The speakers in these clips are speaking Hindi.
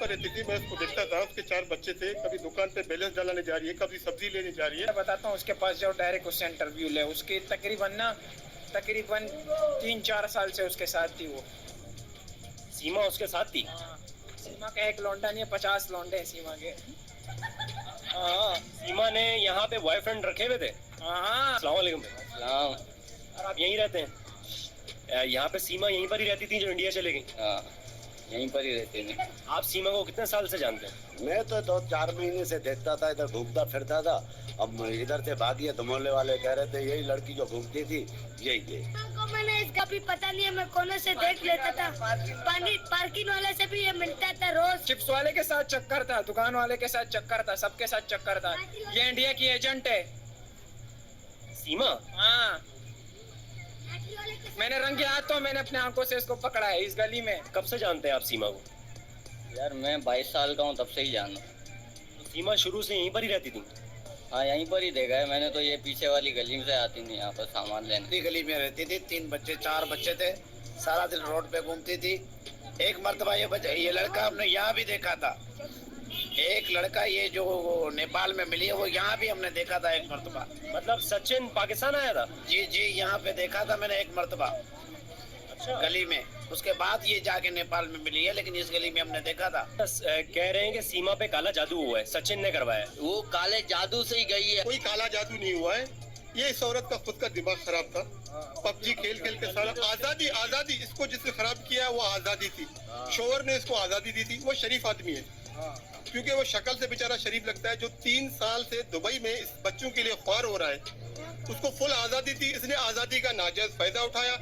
पर रहती थी, मैं उसको देखता था, उसके 4 बच्चे थे, कभी दुकान पे बैलेंस डलाने जा रही है, कभी सब्जी लेने जा रही है। मैं बताता हूँ, उसके पास जाओ, डायरेक्ट उससे इंटरव्यू ले। उसकी तकरीबन 3-4 साल से उसके साथ थी वो। सीमा उसके साथ थी? सीमा का एक लौंडा नहीं है, 50 लौंडे हैं सीमा के। हाँ, सीमा ने यहाँ पे बॉयफ्रेंड रखे हुए थे। हाँ। अस्सलाम वालेकुम। और आप यहीं रहते हैं? यहाँ पे सीमा यहीं पर ही रहती थी जो इंडिया चले गई? हाँ, यहीं पर ही रहते हैं। आप सीमा को कितने साल से जानते हैं? मैं तो 2-4 महीने से देखता था, इधर घूमता फिरता था। अब इधर से भागी है तो मोहल्ले वाले कह रहे थे यही लड़की जो घूमती थी यही है। मैंने इसका भी पता नहीं है, मैं कोने से देख लेता था। पार्किंग वाले से भी ये मिलता था रोज। चिप्स वाले के साथ चक्कर था, दुकान वाले के साथ चक्कर था, सबके साथ चक्कर था। ये इंडिया की एजेंट है सीमा। हाँ, मैंने रंगे हाथों मैंने अपने आंखों से इसको पकड़ा है इस गली में। कब से जानते हैं आप सीमा को? यार मैं 22 साल का हूँ, तब से ही जानता। तो सीमा शुरू से यहीं पर ही रहती थी? हाँ, यहीं पर ही देखा है मैंने तो। ये पीछे वाली गली से आती थी यहाँ पर सामान लेने। गली में रहती थी, 4 बच्चे थे, सारा दिन रोड पे घूमती थी। एक मर्तबा ये लड़का हमने यहाँ भी देखा था। एक लड़का ये जो नेपाल में मिली है वो यहाँ भी हमने देखा था एक मर्तबा। मतलब सचिन पाकिस्तान आया था? जी, यहाँ पे देखा था मैंने एक मर्तबा। अच्छा। गली में। उसके बाद ये जाके नेपाल में मिली है, लेकिन इस गली में हमने देखा था। कह रहे हैं कि सीमा पे काला जादू हुआ है, सचिन ने करवाया। वो काले जादू से ही गई है। कोई काला जादू नहीं हुआ है, ये इस औरत का खुद का दिमाग खराब था। पबजी खेल खेल के सारा आजादी इसको जिसने खराब किया वो आजादी थी। शोहर ने इसको आजादी दी थी। वो शरीफ आदमी है, क्योंकि वो शक्ल से बेचारा शरीफ लगता है। जो 3 साल से दुबई में इस बच्चों के लिए ख्वार हो रहा है, उसको फुल आजादी थी। इसने आजादी का नाजायज फायदा उठाया।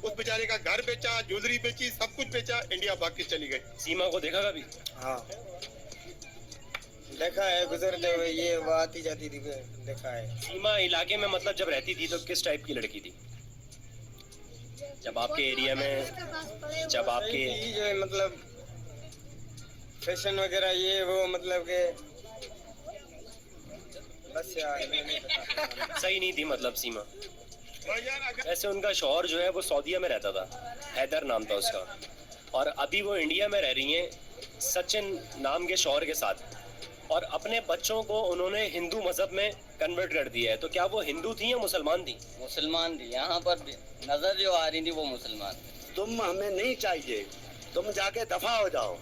उस बेचारे का घर बेचा, ज्वेलरी बेची, सब कुछ बेचा, इंडिया भाग के चली गई। सीमा को देखा कभी? हाँ, देखा है, गुजरते हुए ये वो आती जाती थी, देखा है। सीमा इलाके में मतलब जब रहती थी तो किस टाइप की लड़की थी? जब आपके एरिया में, जब आपके जो मतलब फैशन वगैरह ये वो, मतलब के बस यार नहीं पता। सही नहीं थी मतलब सीमा। ऐसे उनका शौहर जो है वो सऊदीया में रहता था, हैदर नाम था उसका, और अभी वो इंडिया में रह रही हैं सचिन नाम के शौहर के साथ, और अपने बच्चों को उन्होंने हिंदू मजहब में कन्वर्ट कर दिया है। तो क्या वो हिंदू थी या मुसलमान थी? मुसलमान थी। यहाँ पर नजर जो आ रही थी वो मुसलमान। तुम हमें नहीं चाहिए, तुम जाके दफा हो जाओ।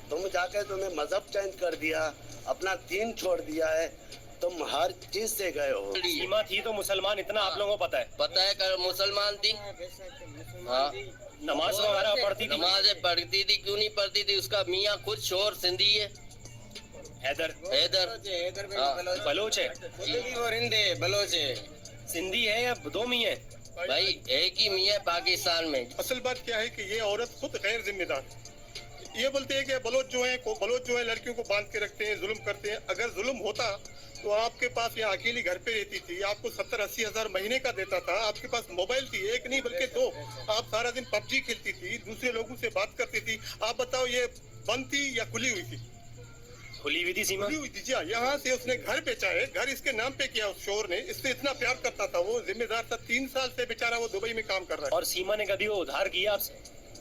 तुम जाके तुमने मजहब चेंज कर दिया, अपना दीन छोड़ दिया है, तुम हर चीज से गए हो। सीमा थी तो मुसलमान, इतना आप लोगों को पता है? पता है कर मुसलमान थी। हाँ, नमाज वगैरह पढ़ती थी? नमाज पढ़ती थी, क्यों नहीं पढ़ती थी? उसका मियाँ खुद शोर सिंधी है, हैदर। बलोच है, वो रिंदे बलोच है। सिंधी है या दो मियाँ? भाई एक ही मियाँ पाकिस्तान में। असल बात क्या है कि ये औरत खुद गैर जिम्मेदार। ये बोलते हैं कि बलोच जो है लड़कियों को बांध के रखते हैं, जुल्म करते हैं। अगर जुल्म होता तो आपके पास यहाँ अकेली घर पे रहती थी, आपको 70-80 हजार महीने का देता था, आपके पास मोबाइल थी, एक नहीं बल्कि 2, आप सारा दिन पबजी खेलती थी, दूसरे लोगों से बात करती थी। आप बताओ ये बंद थी या खुली हुई थी? खुली हुई थी सीमा। खुली हुई थी जी। यहाँ से उसने घर बेचा है, घर इसके नाम पे किया उस शोर ने। इससे इतना प्यार करता था, वो जिम्मेदार था। 3 साल से बेचारा वो दुबई में काम कर रहा है। और सीमा ने कभी वो उधार किया आपसे?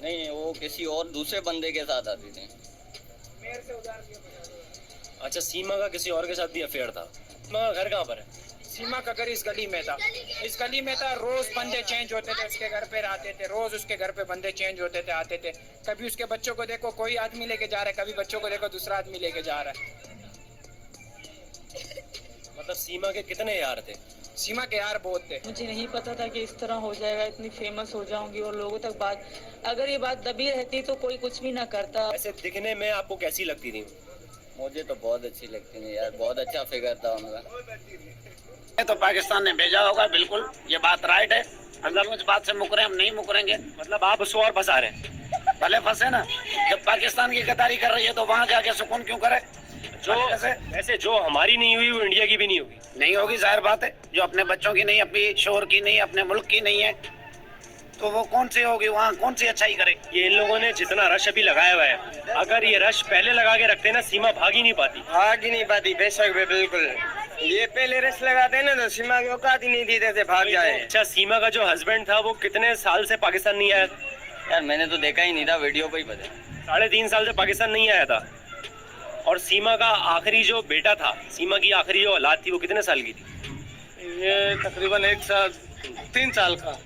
नहीं, वो किसी और दूसरे बंदे के साथ आती थी। अच्छा, सीमा का किसी और के साथ भी अफेयर था। सीमा का घर कहाँ पर है? सीमा का घर इस गली में था, इस गली में था। रोज बंदे चेंज होते थे, उसके घर पे आते थे, रोज उसके घर पे बंदे चेंज होते थे, आते थे। कभी उसके बच्चों को देखो कोई आदमी लेके जा रहा है, कभी बच्चों को देखो दूसरा आदमी लेके जा रहा है। मतलब सीमा के कितने यार थे? सीमा के यार बहुत थे। मुझे नहीं पता था कि इस तरह हो जाएगा, इतनी फेमस हो जाऊंगी और लोगों तक बात, अगर ये बात दबी रहती तो कोई कुछ भी ना करता। ऐसे दिखने में आपको कैसी लगती थी? मुझे तो बहुत अच्छी लगती थी यार, बहुत अच्छा फिगर था उनका। तो पाकिस्तान ने भेजा होगा, बिल्कुल ये बात राइट है। अगर उस बात से मुकरे हम नहीं मुकरेंगे। मतलब आप उसको और फंसा रहे हैं? भले फंसे ना, जब पाकिस्तान की गद्दारी कर रही है तो वहाँ जाके सुकून क्यों करे? जो ऐसे जो हमारी नहीं हुई वो इंडिया की भी नहीं होगी। नहीं होगी, जाहिर बात है। जो अपने बच्चों की नहीं, अपनी शोहर की नहीं, अपने मुल्क की नहीं है, तो वो कौन सी होगी? वहाँ कौन सी अच्छाई करे? ये इन लोगों ने जितना रश अभी लगाया हुआ है, अगर ये रश पहले लगा के रखते ना, सीमा भाग ही नहीं पाती। भाग ही नहीं पाती, बेशक बिल्कुल। ये पहले रश लगाते ना तो सीमा की औकात ही नहीं थी जैसे भाग जाए। अच्छा, सीमा का जो हस्बैंड था वो कितने साल से पाकिस्तान नहीं आया? यार मैंने तो देखा ही नहीं था, वीडियो पे ही पता। 3.5 साल से पाकिस्तान नहीं आया था। और सीमा का आखिरी जो बेटा था, सीमा की आखिरी जो औलाद थी, वो कितने साल की थी? ये तकरीबन 3 साल का।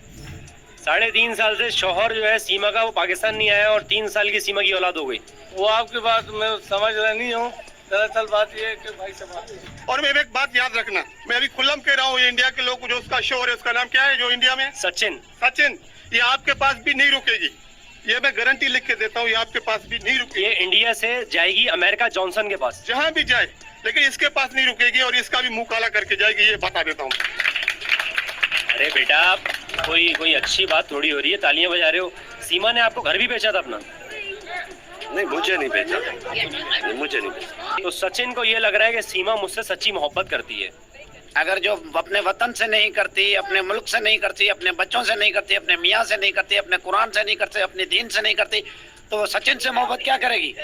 3.5 साल से शौहर जो है सीमा का, वो पाकिस्तान नहीं आया और 3 साल की सीमा की औलाद हो गई। वो आपकी बात मैं समझ रहा नहीं हूँ। दरअसल बात ये है कि भाई साहब, और मैं एक बात याद रखना, मैं अभी खुल्लम कह रहा हूँ, ये इंडिया के लोग जो उसका शोर है, उसका नाम क्या है जो इंडिया में? सचिन। सचिन, ये आपके पास भी नहीं रुकेगी, ये मैं गारंटी लिख के देता हूँ, ये आपके पास भी नहीं रुकेगी। ये इंडिया से जाएगी अमेरिका जॉनसन के पास, जहाँ भी जाए, लेकिन इसके पास नहीं रुकेगी और इसका भी मुंह काला करके जाएगी, ये बता देता हूँ। अरे बेटा, कोई अच्छी बात थोड़ी हो रही है, तालियां बजा रहे हो। सीमा ने आपको घर भी बेचा था अपना? नहीं, मुझे नहीं बेचा, मुझे नहीं बेचा। तो सचिन को ये लग रहा है कि सीमा मुझसे सच्ची मोहब्बत करती है। अगर जो अपने वतन से नहीं करती, अपने मुल्क से नहीं करती, अपने बच्चों से नहीं करती, अपने मियाँ से नहीं करती, अपने कुरान से नहीं करती, अपने दीन से नहीं करती, तो वो सचिन से मोहब्बत क्या करेगी?